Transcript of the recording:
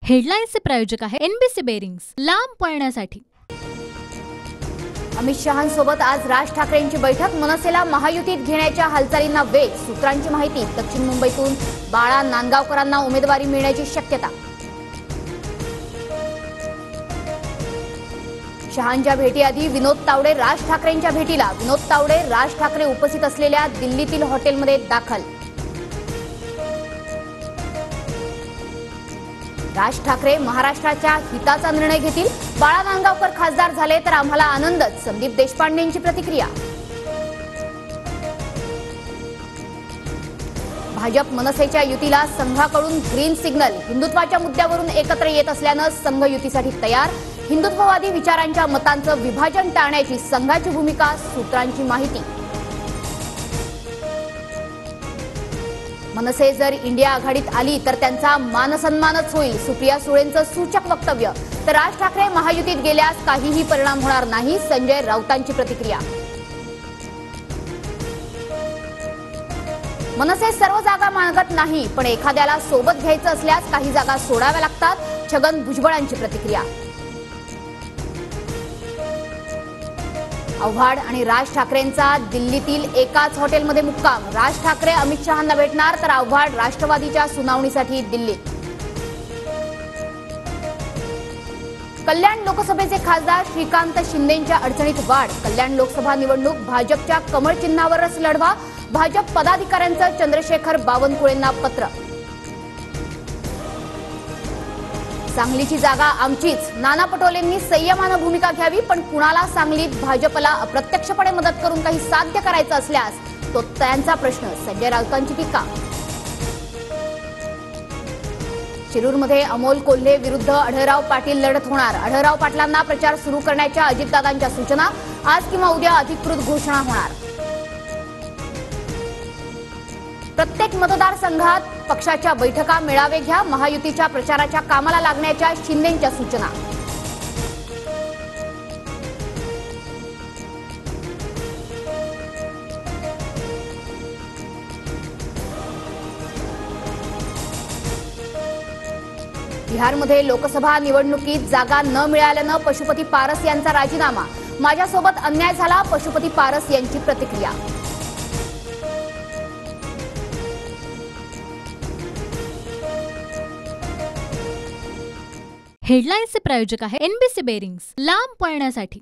हेडलाईन्सचे प्रायोजक आहे NBC bearings, लांब पळण्यासाठी। अमित शहांसोबत आज राज ठाकरेंची बैठक। मनसेला महायुतीत घेण्याच्या हालचालींना वेग। सूत्रांची माहिती, दक्षिण मुंबईतून बाळा नांदगावकरांना उमेदवारी मिळण्याची शक्यता। शहांच्या भेटीआधी विनोद तावडे राज ठाकरेंच्या भेटीला। विनोद तावडे राज ठाकरे उपस्थित असलेल्या दिल्लीतील हॉटेलमध्ये दाखल। राज ठाकरे महाराष्ट्राच्या हिताचा निर्णय घेतील। बाळा नांदगावकर खासदार झाले तर आम्हाला आनंदच, संदीप देशपांडेंची प्रतिक्रिया। भाजप मनसेच्या युतीला संघाकडून ग्रीन सिग्नल। हिंदुत्वाच्या मुद्द्यावरून एकत्र येत असल्यानं संघ युतीसाठी तयार। हिंदुत्ववादी विचारांच्या मतांचं विभाजन टाळण्याची संघाची भूमिका। सूत्रांची माहिती, मनसे जर इंडिया आघाडीत आली तर त्यांचा मानसन्मानच होईल। सुप्रिया सुळेंचं सूचक वक्तव्य। तर राज ठाकरे महायुतीत गेल्यास काहीही परिणाम होणार नाही, संजय राऊतांची प्रतिक्रिया। मनसे सर्व जागा मागत नाही, पण एखाद्याला सोबत घ्यायचं असल्यास काही जागा सोडाव्या लागतात, छगन भुजबळांची प्रतिक्रिया। आव्हाड आणि राज ठाकरेंचा दिल्लीतील एकाच हॉटेलमध्ये मुक्काम। राज ठाकरे अमित शहांना भेटणार तर आव्हाड राष्ट्रवादीच्या सुनावणीसाठी दिल्लीत। कल्याण लोकसभेचे खासदार श्रीकांत शिंदेंच्या अडचणीत वाढ। कल्याण लोकसभा निवडणूक भाजपच्या कमळ चिन्हावरच लढवा। भाजप पदाधिकाऱ्यांचं चंद्रशेखर बावनकुळेंना पत्र। सांगलीची जागा आमचीच, नाना पटोलेंनी संयमानं भूमिका घ्यावी, पण कुणाला सांगलीत भाजपला अप्रत्यक्षपणे मदत करून काही साध्य करायचं असल्यास तो त्यांचा प्रश्न, संजय राऊतांची टीका। शिरूरमध्ये अमोल कोल्हे विरुद्ध आढळराव पाटील लढत होणार। आढळराव पाटलांना प्रचार सुरू करण्याच्या अजितदादांच्या सूचना। आज किंवा उद्या अधिकृत घोषणा होणार। प्रत्येक मतदारसंघात पक्षाच्या बैठका मेळावे घ्या। महायुतीच्या प्रचाराच्या कामाला लागण्याच्या शिंदेंच्या सूचना। बिहारमध्ये लोकसभा निवडणुकीत जागा न मिळाल्यानं पशुपती पारस यांचा राजीनामा। माझ्यासोबत अन्याय झाला, पशुपती पारस यांची प्रतिक्रिया। हेडलाईन्सचे प्रायोजक आहे एनबीसी बेरिंग्स, लांब पळण्यासाठी।